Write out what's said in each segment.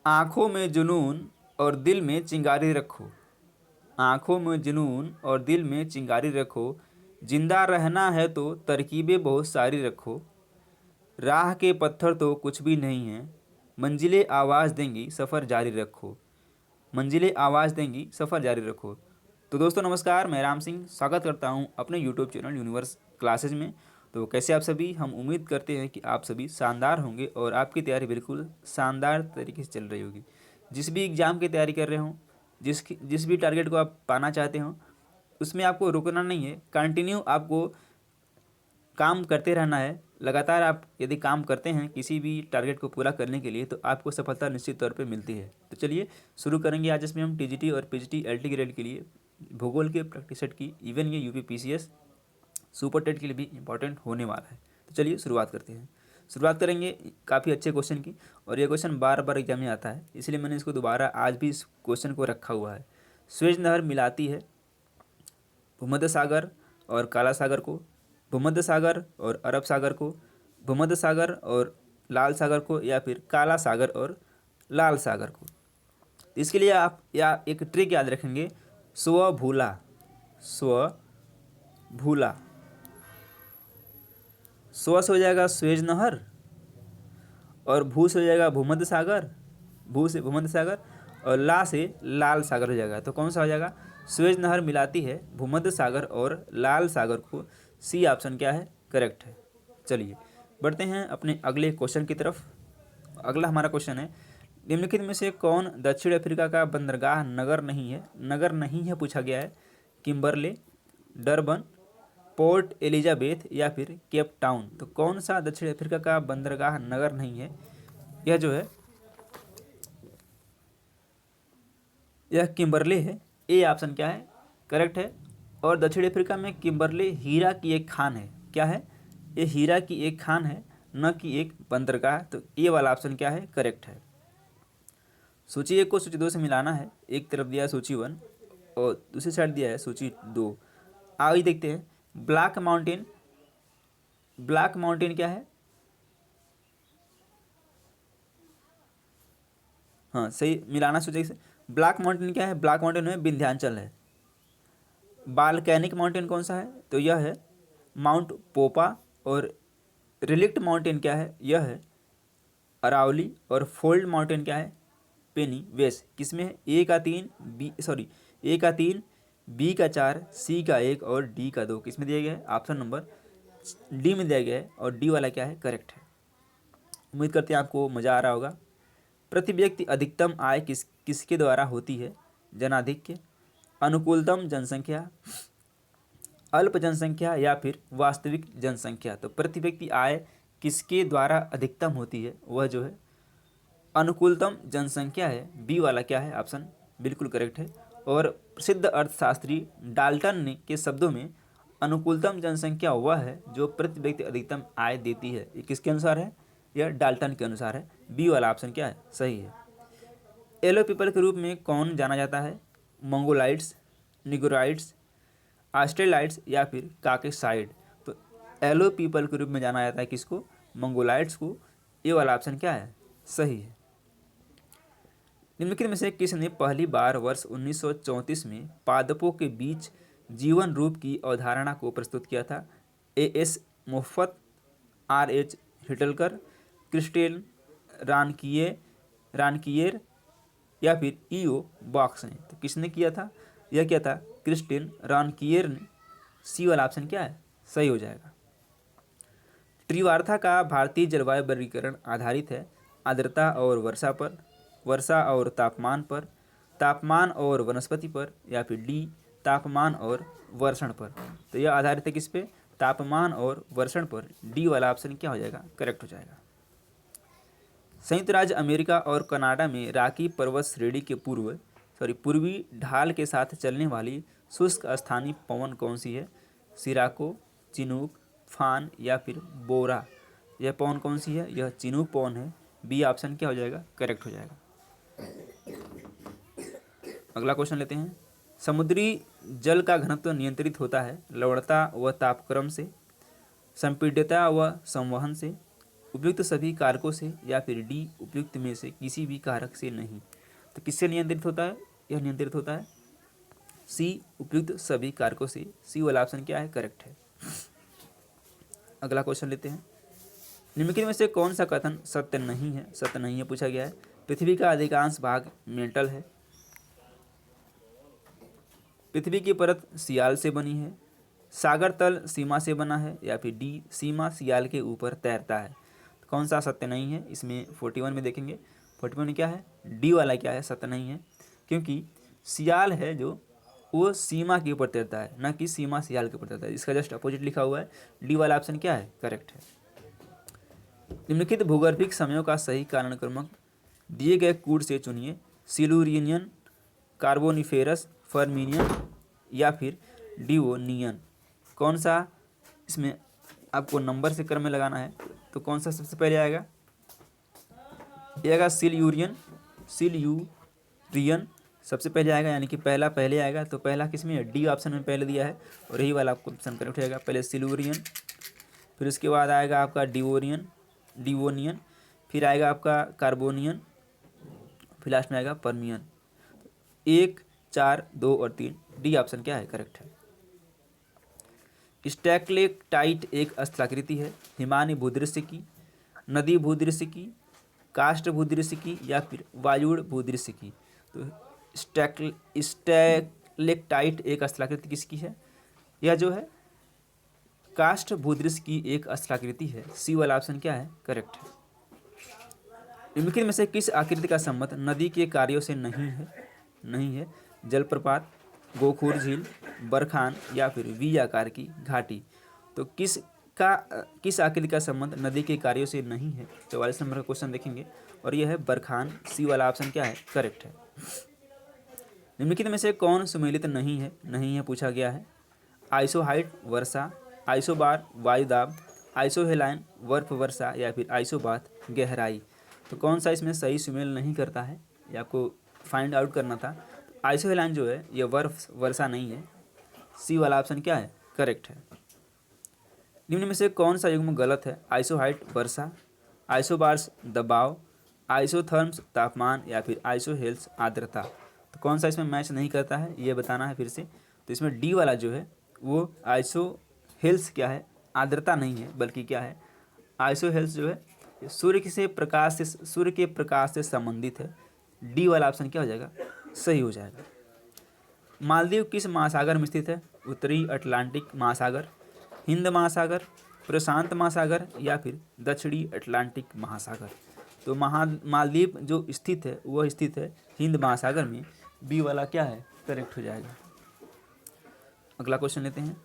आँखों में जुनून और दिल में चिंगारी रखो। आँखों में जुनून और दिल में चिंगारी रखो। जिंदा रहना है तो तरकीबें बहुत सारी रखो। राह के पत्थर तो कुछ भी नहीं है, मंजिलें आवाज़ देंगी सफ़र जारी रखो। मंजिलें आवाज़ देंगी सफ़र जारी रखो। तो दोस्तों नमस्कार, मैं राम सिंह स्वागत करता हूं अपने यूट्यूब चैनल यूनिवर्स क्लासेज में। तो कैसे आप सभी, हम उम्मीद करते हैं कि आप सभी शानदार होंगे और आपकी तैयारी बिल्कुल शानदार तरीके से चल रही होगी। जिस भी एग्ज़ाम की तैयारी कर रहे हों, जिस भी टारगेट को आप पाना चाहते हो, उसमें आपको रुकना नहीं है। कंटिन्यू आपको काम करते रहना है। लगातार आप यदि काम करते हैं किसी भी टारगेट को पूरा करने के लिए, तो आपको सफलता निश्चित तौर पे मिलती है। तो चलिए शुरू करेंगे। आज इसमें हम टीजीटी और पीजीटी एलटी ग्रेड के लिए भूगोल के प्रैक्टिस सेट की, इवन ये यूपी पीसीएस सुपर टेट के लिए भी इंपॉर्टेंट होने वाला है। तो चलिए शुरुआत करते हैं। शुरुआत करेंगे काफ़ी अच्छे क्वेश्चन की, और ये क्वेश्चन बार बार एग्जाम में आता है, इसलिए मैंने इसको दोबारा आज भी इस क्वेश्चन को रखा हुआ है। स्वेज नहर मिलाती है भूमध्य सागर और काला सागर को, भूमध्य सागर और अरब सागर को, भूमध्य सागर और लाल सागर को, या फिर काला सागर और लाल सागर को। इसके लिए आप या एक ट्रिक याद रखेंगे, स्व भूला। स्व भूला, स्व से हो जाएगा स्वेज नहर, और भू से हो जाएगा भूमध्य सागर, भू से भूमध्य सागर, और ला से लाल सागर हो जाएगा। तो कौन सा हो जाएगा? स्वेज नहर मिलाती है भूमध्य सागर और लाल सागर को। सी ऑप्शन क्या है? करेक्ट है। चलिए बढ़ते हैं अपने अगले क्वेश्चन की तरफ। अगला हमारा क्वेश्चन है, निम्नलिखित में से कौन दक्षिण अफ्रीका का बंदरगाह नगर नहीं है? नगर नहीं है पूछा गया है। किम्बरले, डरबन, पोर्ट एलिजाबेथ, या फिर केप टाउन। तो कौन सा दक्षिण अफ्रीका का बंदरगाह नगर नहीं है? यह जो है यह किम्बरले है। ए ऑप्शन क्या है? करेक्ट है। और दक्षिण अफ्रीका में किम्बरले हीरा की एक खान है। क्या है? ये हीरा की एक खान है, न कि एक बंदरगाह। तो ए वाला ऑप्शन क्या है? करेक्ट है। सूची 1 को सूची 2 से मिलाना है। एक तरफ दिया है सूची 1 और दूसरी साइड दिया है सूची 2। आइए देखते हैं। ब्लैक माउंटेन, ब्लैक माउंटेन क्या है? हाँ सही, मिलाना सूची से। ब्लैक माउंटेन क्या है? ब्लैक माउंटेन में विंध्याचल है। बालकैनिक माउंटेन कौन सा है? तो यह है माउंट पोपा। और रिलिक्ट माउंटेन क्या है? यह है अरावली। और फोल्ड माउंटेन क्या है? पेनी वेस। किसमें है? ए का 3, ए का 3, बी का 4, सी का 1 और डी का 2। किसमें दिया गया है? ऑप्शन नंबर डी में दिया गया है, और डी वाला क्या है? करेक्ट है। उम्मीद करते हैं आपको मज़ा आ रहा होगा। प्रति व्यक्ति अधिकतम आय किसके द्वारा होती है? जनाधिक्य, अनुकूलतम जनसंख्या, अल्प जनसंख्या, या फिर वास्तविक जनसंख्या। तो प्रति व्यक्ति आय किसके द्वारा अधिकतम होती है? वह जो है अनुकूलतम जनसंख्या है। बी वाला क्या है? ऑप्शन बिल्कुल करेक्ट है। और प्रसिद्ध अर्थशास्त्री डाल्टन ने के शब्दों में अनुकूलतम जनसंख्या वह है जो प्रति व्यक्ति अधिकतम आय देती है। ये किसके अनुसार है? यह डाल्टन के अनुसार है। बी वाला ऑप्शन क्या है? सही है। येलो पीपल के रूप में कौन जाना जाता है? मंगोलाइट्स, निग्रोइड्स, ऑस्ट्रेलाइट्स, या फिर काकेसाइड। तो येलो पीपल के रूप में जाना जाता है किसको? मंगोलाइट्स को। ये वाला ऑप्शन क्या है? सही है। निम्नलिखित में से किसने पहली बार वर्ष 1934 में पादपों के बीच जीवन रूप की अवधारणा को प्रस्तुत किया था? ए एस मुफ्फत, R H Whittaker, Christen Raunkiaer, या फिर ईओ बॉक्स ने। तो किसने किया था? यह क्या था? क्रिस्टेन रानकियर ने। सी वाला ऑप्शन क्या है? सही हो जाएगा। त्रिवार्था का भारतीय जलवायु वर्गीकरण आधारित है आर्द्रता और वर्षा पर, वर्षा और तापमान पर, तापमान और वनस्पति पर, या फिर डी तापमान और वर्षण पर। तो यह आधारित है किस पे? तापमान और वर्षण पर। डी वाला ऑप्शन क्या हो जाएगा? करेक्ट हो जाएगा। संयुक्त राज्य अमेरिका और कनाडा में रॉकी पर्वत श्रेणी के पूर्वी ढाल के साथ चलने वाली शुष्क स्थानीय पवन कौन सी है? सिराको, चिनूक, फान, या फिर बोरा। यह पवन कौन सी है? यह चिनूक पवन है। बी ऑप्शन क्या हो जाएगा? करेक्ट हो जाएगा। अगला क्वेश्चन लेते हैं। समुद्री जल का घनत्व नियंत्रित होता है लवणता व तापक्रम से, संपीड्यता व संवहन से, उपयुक्त सभी कारकों से या फिर डी उपयुक्त में से किसी भी कारक से नहीं। तो किससे नियंत्रित होता है? यह नियंत्रित होता है सी उपयुक्त सभी कारकों से। सी वाला ऑप्शन क्या है? करेक्ट है। अगला क्वेश्चन लेते हैं। निम्नलिखित में से कौन सा कथन सत्य नहीं है? सत्य नहीं है पूछा गया है। पृथ्वी का अधिकांश भाग मेटल है। पृथ्वी की परत सियाल से बनी है। सागर तल सीमा से बना है। या फिर डी सीमा सियाल के ऊपर तैरता है। तो कौन सा सत्य नहीं है? इसमें 41 में देखेंगे। 41 में क्या है? डी वाला क्या है? सत्य नहीं है, क्योंकि सियाल है जो वो सीमा के ऊपर तैरता है, ना कि सीमा सियाल के ऊपर तैरता है। इसका जस्ट अपोजिट लिखा हुआ है। डी वाला ऑप्शन क्या है? करेक्ट है। निम्नलिखित भूगर्भिक समयों का सही कारण क्रमक दिए गए कूट से चुनिए। सिलुरियन, कार्बोनिफेरस, फर्मिनियन या फिर डिवोनियन। कौन सा इसमें आपको नंबर से क्रम में लगाना है, तो कौन सा सबसे पहले आएगा? ये आएगा सिलयूरियन। सिलयूरियन सबसे पहले आएगा, यानी कि पहला पहले आएगा। तो पहला किस में है? डी ऑप्शन में पहले दिया है, और यही वाला आपको ऑप्शन करेक्ट रहेगा। पहले सिलूरियन, फिर उसके बाद आएगा आपका डिवोनियन, फिर आएगा आपका कार्बोनियन, फिर लास्ट में आएगा परमियन। 1, 4, 2 और 3, डी ऑप्शन क्या है? करेक्ट है। स्टैलेक्टाइट एक स्थलाकृति है। हिमानी भूदृश्य की, नदी भूदृश्य की, काष्ठ भूदृश्य की या फिर वायुड़ भूदृश्य की। तो स्टैलेक्टाइट एक स्थलाकृति किसकी है? यह जो है काष्ठ भूदृश्य की एक स्थलाकृति है। सी वाला ऑप्शन क्या है? करेक्ट है। निम्नलिखित में से किस आकृति का संबंध नदी के कार्यों से नहीं है? जलप्रपात, गोखूर झील, बरखान या फिर वी आकार की घाटी। तो किस आकृति का संबंध नदी के कार्यों से नहीं है? 44 नंबर का क्वेश्चन देखेंगे, और यह है बरखान। सी वाला ऑप्शन क्या है? करेक्ट है। निम्नलिखित में से कौन सुमेलित नहीं है पूछा गया है। आइसोहाइट वर्षा, आइसोबार वायुदाब, आइसोहेलाइन बर्फ वर्षा या फिर आइसोबाथ गहराई। तो कौन सा इसमें सही सुमेल नहीं करता है, ये आपको फाइंड आउट करना था। आइसोहेलाइन जो है ये बर्फ वर्षा नहीं है। सी वाला ऑप्शन क्या है? करेक्ट है। निम्न में से कौन सा युग्म गलत है? आइसोहाइट वर्षा, आइसोबार्स दबाव, आइसोथर्म्स तापमान या फिर आइसोहेल्स आर्द्रता। तो कौन सा इसमें मैच नहीं करता है, ये बताना है फिर से। तो इसमें डी वाला जो है वो आइसोहेल्स क्या है? आर्द्रता नहीं है, बल्कि क्या है? आइसोहेल्स जो है सूर्य के प्रकाश से संबंधित है। डी वाला ऑप्शन क्या हो जाएगा? सही हो जाएगा। मालदीव किस महासागर में स्थित है? उत्तरी अटलांटिक महासागर, हिंद महासागर, प्रशांत महासागर या फिर दक्षिणी अटलांटिक महासागर। तो मालदीव जो स्थित है वह स्थित है हिंद महासागर में। बी वाला क्या है? करेक्ट हो जाएगा। अगला क्वेश्चन लेते हैं।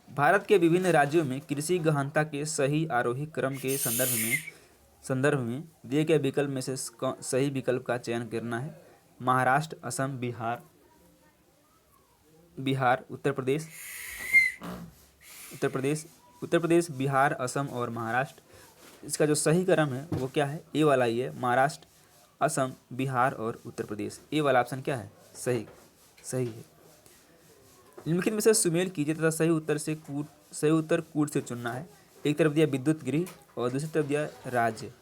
भारत के विभिन्न राज्यों में कृषि गहनता के सही आरोही क्रम के संदर्भ में दिए गए विकल्प में से सही विकल्प का चयन करना है। महाराष्ट्र, असम, बिहार, उत्तर प्रदेश, बिहार, असम और महाराष्ट्र। इसका जो सही क्रम है वो क्या है? ए वाला ही है, महाराष्ट्र, असम, बिहार और उत्तर प्रदेश। ए वाला ऑप्शन क्या है? सही है। निम्नलिखित में से सुमेल कीजिए तथा सही उत्तर कूट से चुनना है। एक तरफ दिया विद्युत गृह और दूसरी तरफ दिया राज्य।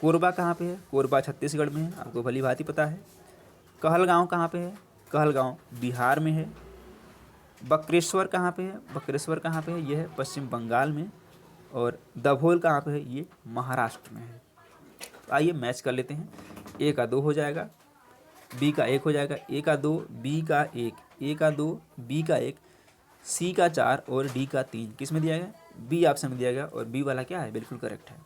कोरबा कहाँ पे है? कोरबा छत्तीसगढ़ में है, आपको भली भांति पता है। कहलगांव कहाँ पे है? कहलगांव बिहार में है। बक्रेश्वर कहाँ पे है? यह है पश्चिम बंगाल में। और दभोल कहाँ पे है? ये महाराष्ट्र में है। तो आइए मैच कर लेते हैं। ए का 2 हो जाएगा, बी का 1 हो जाएगा। ए का 2, बी का 1, ए का 2, बी का 1, सी का 4 और डी का 3 किस में दिया गया? बी ऑप्शन में दिया गया, और बी वाला क्या है? बिल्कुल करेक्ट है।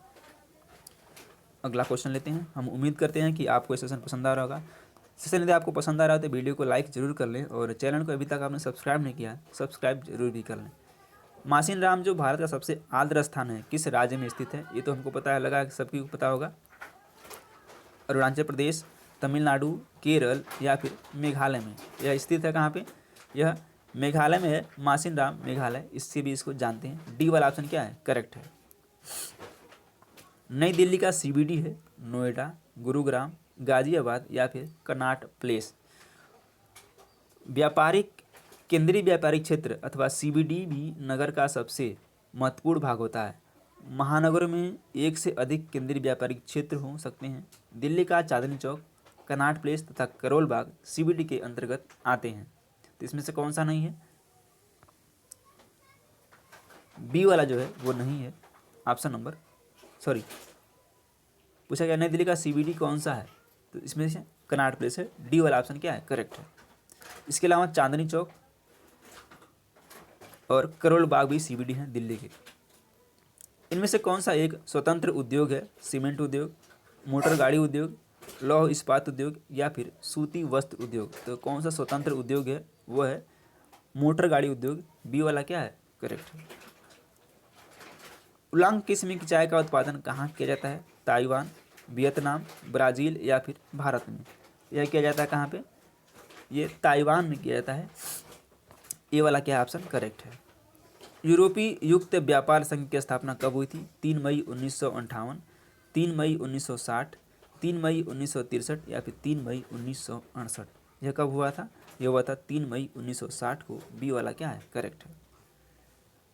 अगला क्वेश्चन लेते हैं। हम उम्मीद करते हैं कि आपको ये सेशन पसंद आ रहा होगा। सेशन यदि आपको पसंद आ रहा है तो वीडियो को लाइक जरूर कर लें, और चैनल को अभी तक आपने सब्सक्राइब नहीं किया सब्सक्राइब जरूर भी कर लें। मासिन राम जो भारत का सबसे आर्द्र स्थान है किस राज्य में स्थित है? ये तो हमको पता है, लगा सबकी को पता होगा। अरुणाचल प्रदेश, तमिलनाडु, केरल या फिर मेघालय में। यह स्थित है कहाँ पे? यह मेघालय में है। मासिन राम मेघालय, इससे भी इसको जानते हैं। डी वाला ऑप्शन क्या है? करेक्ट है। नई दिल्ली का CBD है नोएडा, गुरुग्राम, गाजियाबाद या फिर कनॉट प्लेस। केंद्रीय व्यापारिक क्षेत्र अथवा CBD भी नगर का सबसे महत्वपूर्ण भाग होता है। महानगरों में एक से अधिक केंद्रीय व्यापारिक क्षेत्र हो सकते हैं। दिल्ली का चांदनी चौक, कनॉट प्लेस तथा करोल बाग सीबीडी के अंतर्गत आते हैं। तो इसमें से कौन सा नहीं है? बी वाला जो है वो नहीं है। ऑप्शन नंबर पूछा गया नई दिल्ली का सीबीडी कौन सा है, तो इसमें से कनॉट प्लेस है। डी वाला ऑप्शन क्या है? करेक्ट है। इसके अलावा चांदनी चौक और करोल बाग भी सीबीडी हैं दिल्ली के। इनमें से कौन सा एक स्वतंत्र उद्योग है? सीमेंट उद्योग, मोटर गाड़ी उद्योग, लौह इस्पात उद्योग या फिर सूती वस्त्र उद्योग। तो कौन सा स्वतंत्र उद्योग है? वो है मोटर गाड़ी उद्योग। बी वाला क्या है? करेक्ट है। उलांग किस्म की चाय का उत्पादन कहाँ किया जाता है? ताइवान, वियतनाम, ब्राज़ील या फिर भारत में। यह किया जाता है कहाँ पे? ये ताइवान में किया जाता है। ये वाला क्या ऑप्शन करेक्ट है। यूरोपीय युक्त व्यापार संघ की स्थापना कब हुई थी? 3 मई 1958, 3 मई 1960, 3 मई 1963 या फिर 3 मई 1968। यह कब हुआ था? यह हुआ था 3 मई 1960 को। बी वाला क्या है? करेक्ट है।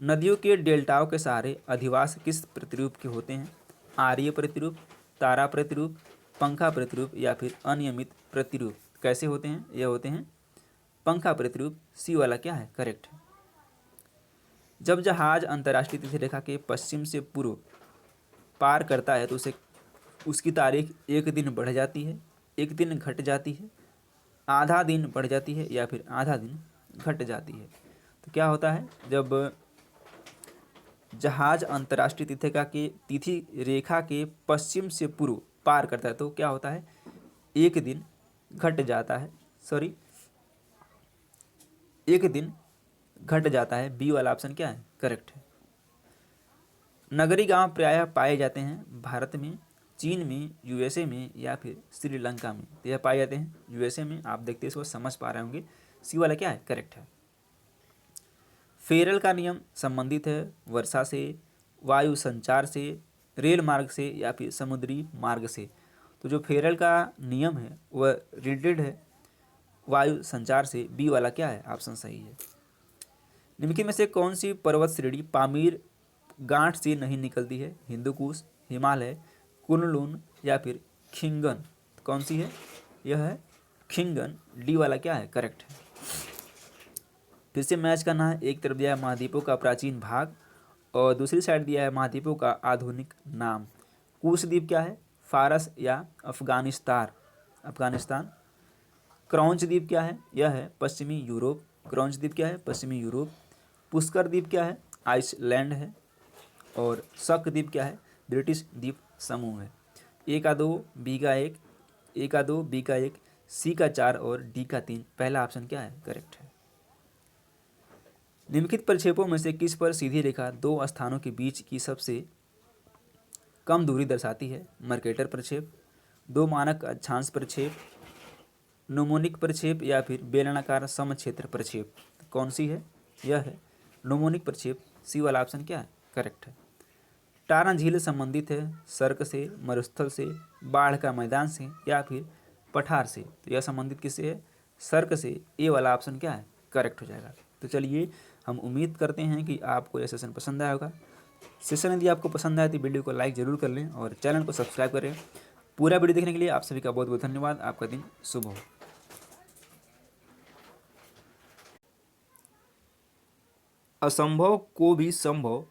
नदियों के डेल्टाओं के सहारे अधिवास किस प्रतिरूप के होते हैं? आर्य प्रतिरूप, तारा प्रतिरूप, पंखा प्रतिरूप या फिर अनियमित प्रतिरूप। कैसे होते हैं? यह होते हैं पंखा प्रतिरूप। सी वाला क्या है? करेक्ट है। जब जहाज अंतर्राष्ट्रीय तिथि रेखा के पश्चिम से पूर्व पार करता है तो उसे उसकी तारीख एक दिन बढ़ जाती है, एक दिन घट जाती है, आधा दिन बढ़ जाती है या फिर आधा दिन घट जाती है। तो क्या होता है? जब जहाज अंतर्राष्ट्रीय तिथि रेखा के पश्चिम से पूर्व पार करता है तो क्या होता है? एक दिन घट जाता है, एक दिन घट जाता है। बी वाला ऑप्शन क्या है? करेक्ट है। नगरी गांव प्रायः पाए जाते हैं भारत में, चीन में, यूएसए में या फिर श्रीलंका में। तो यह पाए जाते हैं यूएसए में। आप देखते इसको समझ पा रहे होंगे। सी वाला क्या है? करेक्ट है। फेरल का नियम संबंधित है वर्षा से, वायु संचार से, रेल मार्ग से या फिर समुद्री मार्ग से। तो जो फेरल का नियम है वह रिलेटेड है वायु संचार से। बी वाला क्या है? ऑप्शन सही है। निम्नलिखित में से कौन सी पर्वत श्रेणी पामीर गांठ से नहीं निकलती है? हिंदुकुश, हिमालय, कुनलुन या फिर खिंगन। कौन सी है? यह है खिंगन। डी वाला क्या है? करेक्ट है। फिर से मैच करना है। एक तरफ दिया है महाद्वीपों का प्राचीन भाग और दूसरी साइड दिया है महाद्वीपों का आधुनिक नाम। कुश द्वीप क्या है? फारस या अफगानिस्तान। क्रौंच द्वीप क्या है? यह है पश्चिमी यूरोप। क्रौंच द्वीप क्या है? पश्चिमी यूरोप। पुष्कर द्वीप क्या है? आइसलैंड है। और शक द्वीप क्या है? ब्रिटिश द्वीप समूह है। ए का 2, बी का 1, ए का 2, बी का 1, सी का 4 और डी का 3। पहला ऑप्शन क्या है? करेक्ट है। निम्नलिखित प्रक्षेपों में से किस पर सीधी रेखा दो स्थानों के बीच की सबसे कम दूरी दर्शाती है? मर्केटर प्रक्षेप, दो मानक अक्षांश प्रक्षेप, नोमोनिक प्रक्षेप या फिर बेलनाकार समक्षेत्र प्रक्षेप। कौन सी है? यह है नोमोनिक प्रक्षेप। सी वाला ऑप्शन क्या है? करेक्ट है। टारा झील संबंधित है सर्क से, मरुस्थल से, बाढ़ का मैदान से या फिर पठार से। तो यह संबंधित किससे है? सर्क से। ए वाला ऑप्शन क्या है? करेक्ट हो जाएगा। तो चलिए हम उम्मीद करते हैं कि आपको यह सेशन पसंद आया होगा। सेशन यदि आपको पसंद आए तो वीडियो को लाइक ज़रूर कर लें और चैनल को सब्सक्राइब करें। पूरा वीडियो देखने के लिए आप सभी का बहुत बहुत धन्यवाद। आपका दिन शुभ हो। असंभव को भी संभव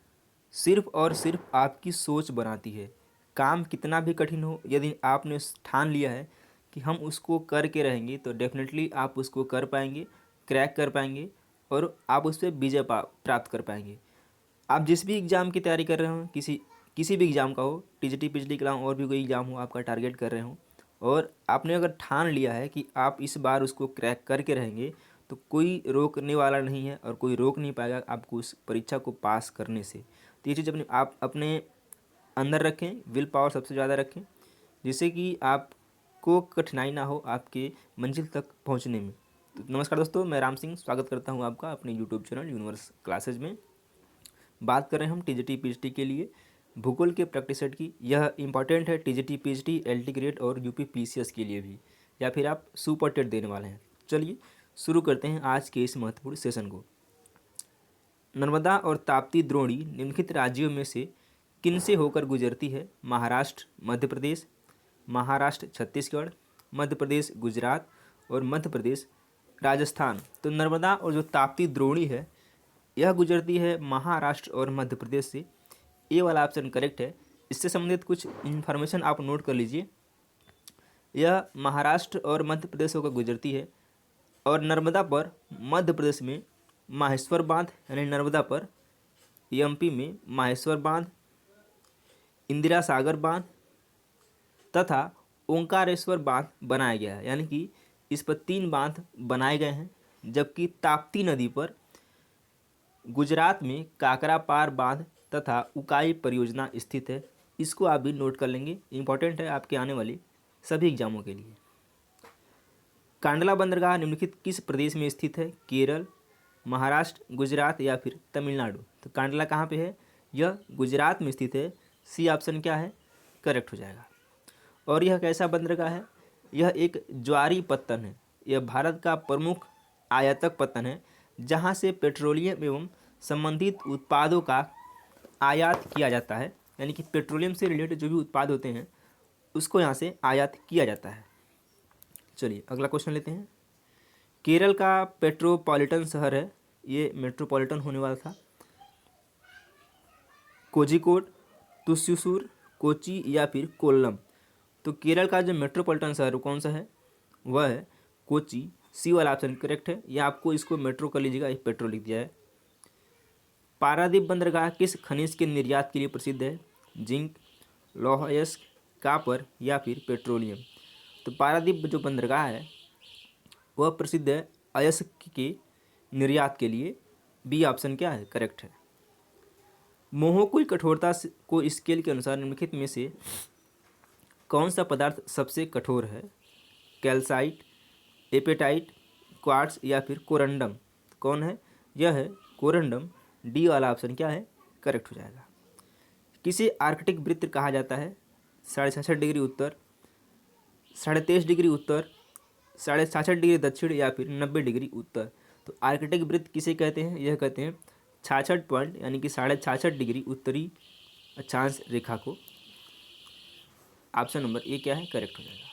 सिर्फ और सिर्फ आपकी सोच बनाती है। काम कितना भी कठिन हो, यदि आपने ठान लिया है कि हम उसको करके रहेंगे तो डेफिनेटली आप उसको कर पाएंगे, क्रैक कर पाएंगे और आप उस पर विजय प्राप्त कर पाएंगे। आप जिस भी एग्ज़ाम की तैयारी कर रहे हो, किसी भी एग्ज़ाम का हो, टीजीटी, पिछली के अलावा और भी कोई एग्ज़ाम हो आपका टारगेट कर रहे हो और आपने अगर ठान लिया है कि आप इस बार उसको क्रैक करके रहेंगे तो कोई रोकने वाला नहीं है और कोई रोक नहीं पाएगा आपको उस परीक्षा को पास करने से। तो ये चीज़ आप अपने अंदर रखें, विल पावर सबसे ज़्यादा रखें, जिससे कि आपको कठिनाई ना हो आपके मंजिल तक पहुंचने में। तो नमस्कार दोस्तों, मैं राम सिंह स्वागत करता हूं आपका अपने यूट्यूब चैनल यूनिवर्स क्लासेज में। बात कर रहे हैं हम टीजीटी पीएचडी के लिए भूगोल के प्रैक्टिस सेट की। यह इंपॉर्टेंट है टीजीटी पीएचडी, एलटी ग्रेड और यूपी पीसीएस के लिए भी, या फिर आप सुपर टेट देने वाले हैं। चलिए शुरू करते हैं आज के इस महत्वपूर्ण सेशन को। नर्मदा और ताप्ती द्रोणी निम्नलिखित राज्यों में से किन से होकर गुजरती है? महाराष्ट्र, मध्य प्रदेश, महाराष्ट्र छत्तीसगढ़, मध्य प्रदेश गुजरात और मध्य प्रदेश राजस्थान। तो नर्मदा और जो ताप्ती द्रोणी है यह गुजरती है महाराष्ट्र और मध्य प्रदेश से। ए वाला ऑप्शन करेक्ट है। इससे संबंधित कुछ इन्फॉर्मेशन आप नोट कर लीजिए। यह महाराष्ट्र और मध्य प्रदेश होकर गुजरती है और नर्मदा पर मध्य प्रदेश में माहेश्वर बांध यानी नर्मदा पर, एमपी में माहेश्वर बांध, इंदिरा सागर बांध तथा ओंकारेश्वर बांध बनाया गया है, यानी कि इस पर 3 बांध बनाए गए हैं। जबकि ताप्ती नदी पर गुजरात में काकरा पार बांध तथा उकाई परियोजना स्थित है। इसको आप भी नोट कर लेंगे, इंपॉर्टेंट है आपके आने वाली सभी एग्जामों के लिए। कांडला बंदरगाह निम्नलिखित किस प्रदेश में स्थित है? केरल, महाराष्ट्र, गुजरात या फिर तमिलनाडु। तो कांडला कहाँ पे है? यह गुजरात में स्थित है। सी ऑप्शन क्या है? करेक्ट हो जाएगा। और यह कैसा बंदरगाह है? यह एक ज्वारी पत्तन है। यह भारत का प्रमुख आयातक पत्तन है जहाँ से पेट्रोलियम एवं संबंधित उत्पादों का आयात किया जाता है, यानी कि पेट्रोलियम से रिलेटेड जो भी उत्पाद होते हैं उसको यहाँ से आयात किया जाता है। चलिए अगला क्वेश्चन लेते हैं। केरल का पेट्रोपॉलिटन शहर है, ये मेट्रोपॉलिटन होने वाला था, कोझिकोड, तुस्सूर, कोची या फिर कोल्लम। तो केरल का जो मेट्रोपॉलिटन शहर कौन सा है? वह है कोची। सी वाला ऑप्शन करेक्ट है। या आपको इसको मेट्रो कर लीजिएगा, एक पेट्रो लिख दिया है। पारादीप बंदरगाह किस खनिज के निर्यात के लिए प्रसिद्ध है? जिंक, लौह अयस्क, कॉपर या फिर पेट्रोलियम। तो पारादीप जो बंदरगाह है वह प्रसिद्ध है अयस्क के निर्यात के लिए। बी ऑप्शन क्या है? करेक्ट है। मोहोकुल कठोरता को स्केल के अनुसार निम्नलिखित में से कौन सा पदार्थ सबसे कठोर है? कैल्साइट, एपेटाइट, क्वार्ट्ज या फिर कोरंडम। कौन है? यह है कोरंडम। डी वाला ऑप्शन क्या है? करेक्ट हो जाएगा। किसे आर्कटिक वृत्त कहा जाता है? 66.5 डिग्री उत्तर, 23.5 डिग्री उत्तर, 66.5 डिग्री दक्षिण या फिर 90 डिग्री उत्तर। तो आर्कटिक वृत्त किसे कहते हैं? यह कहते हैं 66 पॉइंट यानी कि 66.5 डिग्री उत्तरी अक्षांश रेखा को। ऑप्शन नंबर ए क्या है? करेक्ट हो जाएगा।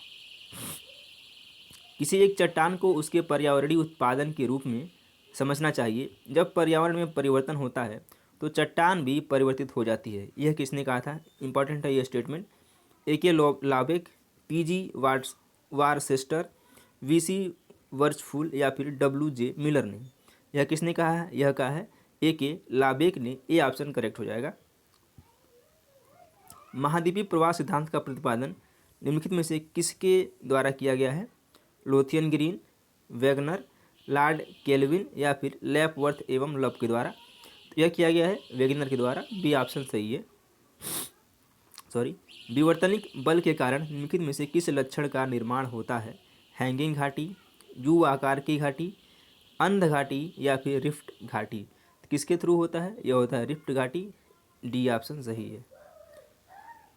किसी एक चट्टान को उसके पर्यावरणीय उत्पादन के रूप में समझना चाहिए। जब पर्यावरण में परिवर्तन होता है तो चट्टान भी परिवर्तित हो जाती है। यह किसने कहा था? इंपॉर्टेंट है ये स्टेटमेंट। ए.के. लावेक, पी.जी. वारसेस्टर, वी.सी. वर्चफुल या फिर डब्ल्यू.जे. मिलर ने। यह किसने कहा है? यह कहा है ए.के. लावेक ने। ए ऑप्शन करेक्ट हो जाएगा। महाद्वीपीय प्रवाह सिद्धांत का प्रतिपादन निम्नलिखित में से किसके द्वारा किया गया है? Lothian green, Wagner, Lord kelvin या फिर लैपवर्थ एवं लव के द्वारा। तो यह किया गया है वैगनर के द्वारा। बी ऑप्शन सही है। विवर्तनिक बल के कारण निम्नलिखित में से किस लक्षण का निर्माण होता है? हैंगिंग घाटी, यू आकार की घाटी, अंध घाटी या फिर रिफ्ट घाटी। किसके थ्रू होता है? यह होता है रिफ्ट घाटी। डी ऑप्शन सही है।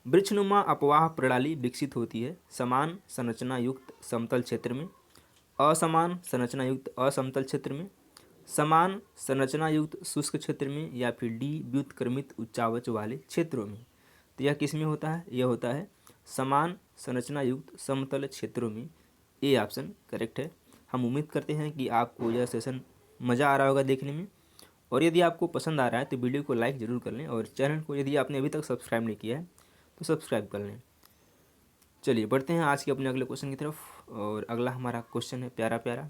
वृक्षनुमा अपवाह प्रणाली विकसित होती है समान संरचना युक्त समतल क्षेत्र में, असमान संरचना युक्त असमतल क्षेत्र में, समान संरचना युक्त शुष्क क्षेत्र में या फिर डी व्युत्क्रमित उच्चावच वाले क्षेत्रों में। तो यह किस में होता है? यह होता है समान संरचना युक्त समतल क्षेत्रों में। ए ऑप्शन करेक्ट है। हम उम्मीद करते हैं कि आपको यह सेशन मज़ा आ रहा होगा देखने में, और यदि आपको पसंद आ रहा है तो वीडियो को लाइक ज़रूर कर लें और चैनल को यदि आपने अभी तक सब्सक्राइब नहीं किया है तो सब्सक्राइब कर लें। चलिए बढ़ते हैं आज के अपने अगले क्वेश्चन की तरफ। और अगला हमारा क्वेश्चन है प्यारा प्यारा।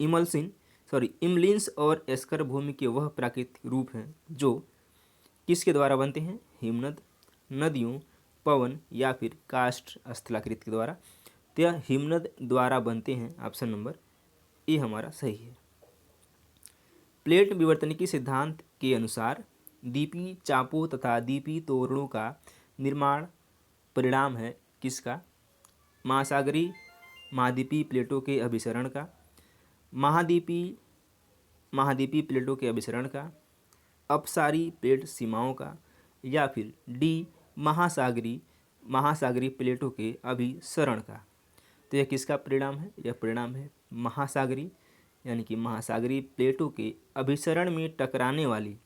इमलिन्स और एस्कर भूमि के वह प्राकृतिक रूप हैं जो किसके द्वारा बनते हैं? हिमनद, नदियों, पवन या फिर काष्ठ स्थलाकृति के द्वारा। तो यह हिमनद द्वारा बनते हैं। ऑप्शन नंबर ए हमारा सही है। प्लेट विवर्तनिकी सिद्धांत के अनुसार दीपी चापों तथा दीपी तोरणों का निर्माण परिणाम है किसका? महासागरीय महाद्वीपीय प्लेटों के अभिसरण का, महाद्वीपीय प्लेटों के अभिसरण का, अपसारी प्लेट सीमाओं का या फिर डी महासागरीय प्लेटों के अभिसरण का। तो यह किसका परिणाम है? यह परिणाम है महासागरीय, यानी कि महासागरीय प्लेटों के अभिसरण में टकराने वाली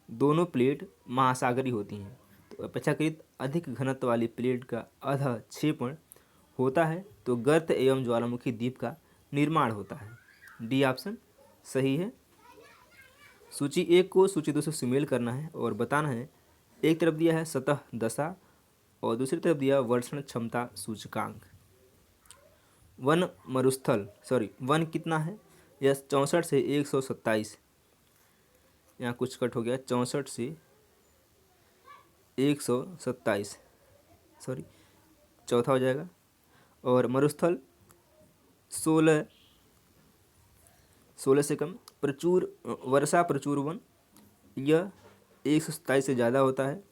दोनों प्लेट महासागरीय होती हैं। तो अपेक्षाकृत अधिक घनत्व वाली प्लेट का अधक्षेपण होता है तो गर्त एवं ज्वालामुखी द्वीप का निर्माण होता है। डी ऑप्शन सही है। सूची 1 को सूची 2 से सुमेल करना है और बताना है, एक तरफ दिया है सतह दशा और दूसरी तरफ दिया वर्षण क्षमता सूचकांक। वन कितना है, यह 64 से 127, यहाँ कुछ कट हो गया, 64 से 127 चौथा हो जाएगा। और मरुस्थल 16 से कम। वर्षा प्रचुर वन, यह 127 से ज़्यादा होता है,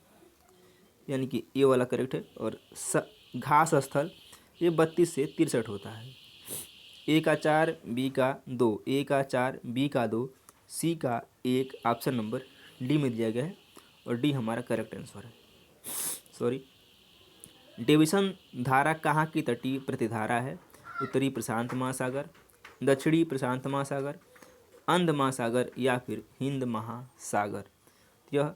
यानी कि ये वाला करेक्ट है। और घास स्थल ये 32 से 63 होता है। ए का 4, बी का 2, ए का 4, बी का 2, सी का 1, ऑप्शन नंबर डी में दिया गया है और डी हमारा करेक्ट आंसर है। डेविसन धारा कहाँ की तटीय प्रतिधारा है? उत्तरी प्रशांत महासागर, दक्षिणी प्रशांत महासागर, अंध महासागर या फिर हिंद महासागर। यह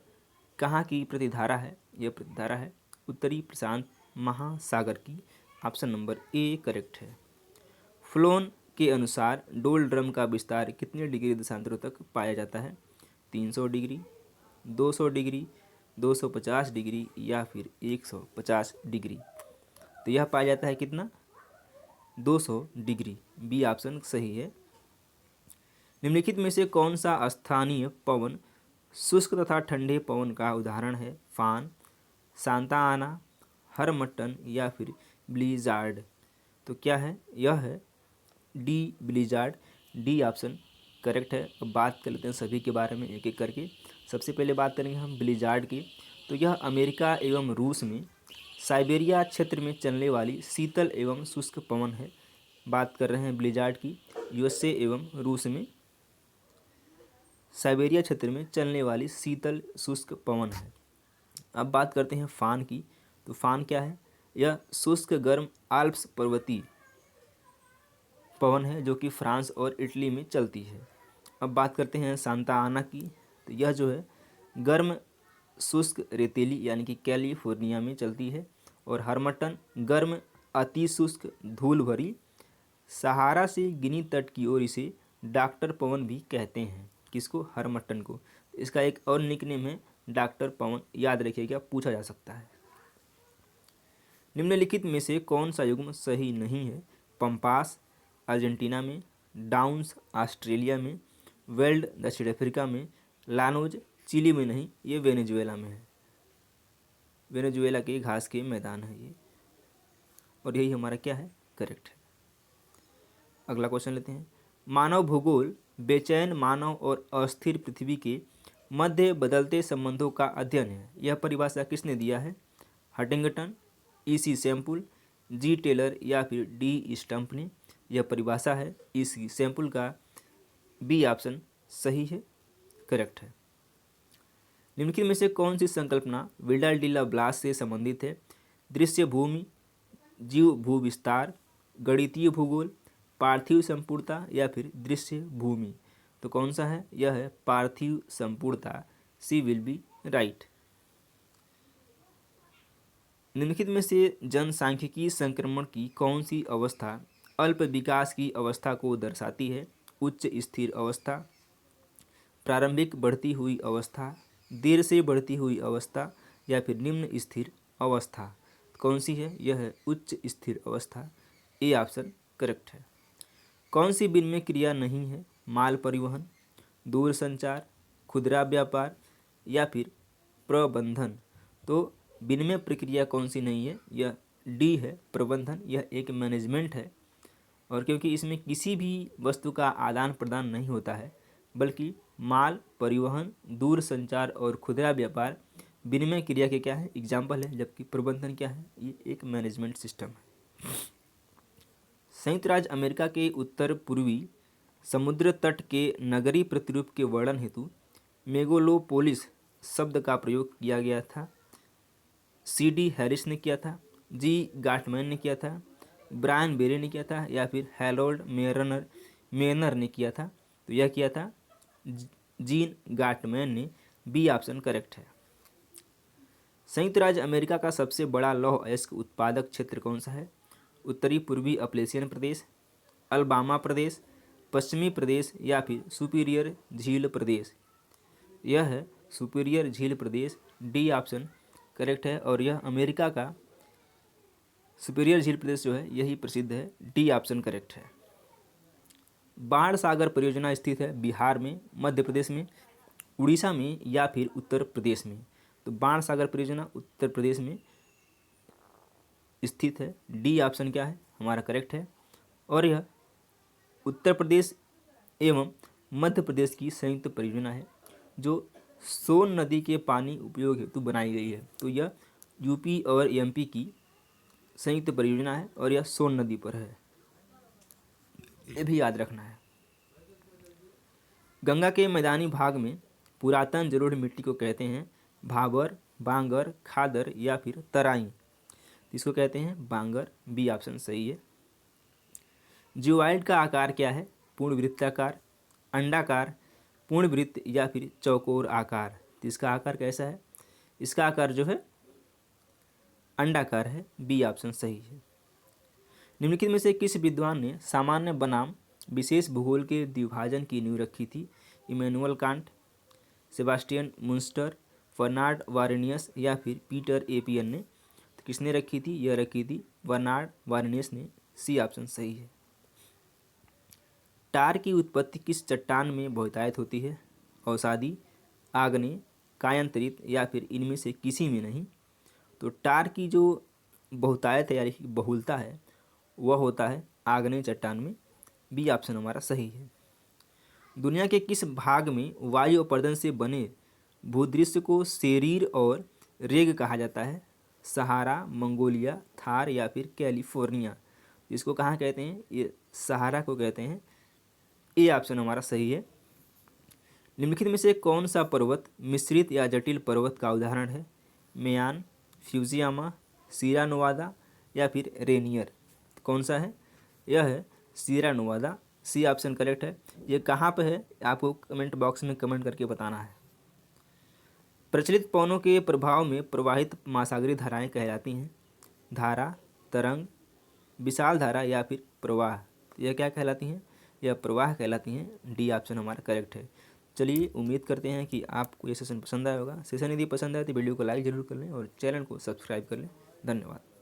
कहाँ की प्रतिधारा है? यह प्रतिधारा है उत्तरी प्रशांत महासागर की, ऑप्शन नंबर ए करेक्ट है। फ्लोन के अनुसार डोल ड्रम का विस्तार कितने डिग्री देशांतरों तक पाया जाता है? 300 डिग्री, 200 डिग्री, 250 डिग्री या फिर 150 डिग्री। तो यह पाया जाता है कितना? 200 डिग्री। बी ऑप्शन सही है। निम्नलिखित में से कौन सा स्थानीय पवन शुष्क तथा ठंडे पवन का उदाहरण है? फान, सांता आना, हरमट्टन या फिर ब्लिजार्ड। तो क्या है? यह है D blizzard. D option correct है। अब बात कर लेते हैं सभी के बारे में एक एक करके। सबसे पहले बात करेंगे हम ब्लिजार्ड की। तो यह अमेरिका एवं रूस में साइबेरिया क्षेत्र में चलने वाली शीतल एवं शुष्क पवन है। बात कर रहे हैं ब्लिजार्ड की, यूएसए एवं रूस में साइबेरिया क्षेत्र में चलने वाली शीतल शुष्क पवन है। अब बात करते हैं फान की। तो फान क्या है? यह शुष्क गर्म आल्प्स पर्वतीय पवन है जो कि फ्रांस और इटली में चलती है। अब बात करते हैं सांता आना की। तो यह जो है गर्म शुष्क रेतीली यानी कि कैलिफोर्निया में चलती है। और हरमट्टन गर्म अति शुष्क धूल भरी सहारा से गिनी तट की ओर इसे डॉक्टर पवन भी कहते हैं। किसको? हरमट्टन को। इसका एक और निकनेम है डॉक्टर पवन, याद रखिएगा, पूछा जा सकता है। निम्नलिखित में से कौन सा युग्म सही नहीं है? पंपास अर्जेंटीना में, डाउन्स ऑस्ट्रेलिया में, वेल्ड दक्षिण अफ्रीका में, लानोज चिली में नहीं, ये वेनेजुएला में है। वेनेजुएला के घास के मैदान है ये, और यही हमारा क्या है? करेक्ट है। अगला क्वेश्चन लेते हैं। मानव भूगोल बेचैन मानव और अस्थिर पृथ्वी के मध्य बदलते संबंधों का अध्ययन है। यह परिभाषा किसने दिया है? हटिंगटन, ईसी सैम्पुल, जी टेलर या फिर डी स्टम्प ने। यह परिभाषा है ईसी सैम्पुल का। बी ऑप्शन सही है, करेक्ट है। निम्नलिखित में से कौन सी संकल्पना विडाल डिला ब्लास से संबंधित है? दृश्य भूमि, जीव भू विस्तार, गणितीय भूगोल, पार्थिव संपूर्णता या फिर दृश्य भूमि। तो कौन सा है? यह है पार्थिव संपूर्णता। सी विल बी राइट। निम्नलिखित में से जनसांख्यिकी संक्रमण की कौन सी अवस्था अल्प विकास की अवस्था को दर्शाती है? उच्च स्थिर अवस्था, प्रारंभिक बढ़ती हुई अवस्था, देर से बढ़ती हुई अवस्था या फिर निम्न स्थिर अवस्था। कौन सी है? यह है उच्च स्थिर अवस्था। ए ऑप्शन करेक्ट है। कौन सी विनिमय क्रिया नहीं है? माल परिवहन, दूर संचार, खुदरा व्यापार या फिर प्रबंधन। तो विनिमय प्रक्रिया कौन सी नहीं है? यह डी है, प्रबंधन। यह एक मैनेजमेंट है, और क्योंकि इसमें किसी भी वस्तु का आदान प्रदान नहीं होता है, बल्कि माल परिवहन, दूर संचार और खुदरा व्यापार विनिमय क्रिया के क्या है? एग्जाम्पल है, जबकि प्रबंधन क्या है? ये एक मैनेजमेंट सिस्टम है। संयुक्त राज्य अमेरिका के उत्तर पूर्वी समुद्र तट के नगरीय प्रतिरूप के वर्णन हेतु मेगालोपोलिस शब्द का प्रयोग किया गया था। सी डी हैरिस ने किया था, जी गाटमैन ने किया था, ब्रायन बेरे ने किया था या फिर हैरोल्ड मेनर ने किया था। तो यह किया था जीन गाटमैन ने। बी ऑप्शन करेक्ट है। संयुक्त राज्य अमेरिका का सबसे बड़ा लौह अयस्क उत्पादक क्षेत्र कौन सा है? उत्तरी पूर्वी अपलेशियन प्रदेश, अलबामा प्रदेश, पश्चिमी प्रदेश या फिर सुपीरियर झील प्रदेश? यह है सुपीरियर झील प्रदेश, डी ऑप्शन करेक्ट है। और यह अमेरिका का सुपीरियर झील प्रदेश जो है यही प्रसिद्ध है, डी ऑप्शन करेक्ट है। बाण सागर परियोजना स्थित है बिहार में, मध्य प्रदेश में, उड़ीसा में या फिर उत्तर प्रदेश में? तो बाण सागर परियोजना उत्तर प्रदेश में स्थित है, डी ऑप्शन क्या है हमारा करेक्ट है। और यह उत्तर प्रदेश एवं मध्य प्रदेश की संयुक्त परियोजना है जो सोन नदी के पानी उपयोग हेतु बनाई गई है। तो यह यूपी और एमपी की संयुक्त परियोजना है और यह सोन नदी पर है, ये भी याद रखना है। गंगा के मैदानी भाग में पुरातन जलोढ़ मिट्टी को कहते हैं भाबर, बांगर, खादर या फिर तराई? इसको कहते हैं बांगर, बी ऑप्शन सही है। जियोवाइड का आकार क्या है? पूर्ण वृत्ताकार, अंडाकार, पूर्ण वृत्त या फिर चौकोर आकार? तो इसका आकार कैसा है? इसका आकार जो है अंडाकार है, बी ऑप्शन सही है। निम्नलिखित में से किस विद्वान ने सामान्य बनाम विशेष भूगोल के द्विभाजन की नींव रखी थी? Immanuel Kant, Sebastian Munster, Bernhard Varenius या फिर पीटर एपियन ने? तो किसने रखी थी? यह रखी थी बर्नार्ड वारेनियस ने, सी ऑप्शन सही है। टार की उत्पत्ति किस चट्टान में बहुतायत होती है? अवसादी, आग्नेय, कायांतरित या फिर इनमें से किसी में नहीं? तो टार की जो बहुतायत है यानी कि बहुलता है वह होता है आग्नेय चट्टान में, बी ऑप्शन हमारा सही है। दुनिया के किस भाग में वायु अपर्दन से बने भूदृश्य को शेरीर और रेग कहा जाता है? सहारा, मंगोलिया, थार या फिर कैलिफोर्निया? इसको कहाँ कहते हैं? ये सहारा को कहते हैं, ए ऑप्शन हमारा सही है। निम्नलिखित में से कौन सा पर्वत मिश्रित या जटिल पर्वत का उदाहरण है? मेयान, फ्यूजियामा, सीरा नोवादा या फिर रेनियर? कौन सा है? यह है सीरा नोवादा, सी ऑप्शन करेक्ट है। ये कहाँ पे है आपको कमेंट बॉक्स में कमेंट करके बताना है। प्रचलित पवनों के प्रभाव में प्रवाहित महासागरीय धाराएं कहलाती हैं? धारा, तरंग, विशाल धारा या फिर प्रवाह? यह क्या कहलाती हैं? यह प्रवाह कहलाती हैं, डी ऑप्शन हमारा करेक्ट है। चलिए उम्मीद करते हैं कि आपको ये सेशन पसंद आया होगा। सेशन यदि पसंद आए तो वीडियो को लाइक जरूर कर लें और चैनल को सब्सक्राइब कर लें। धन्यवाद।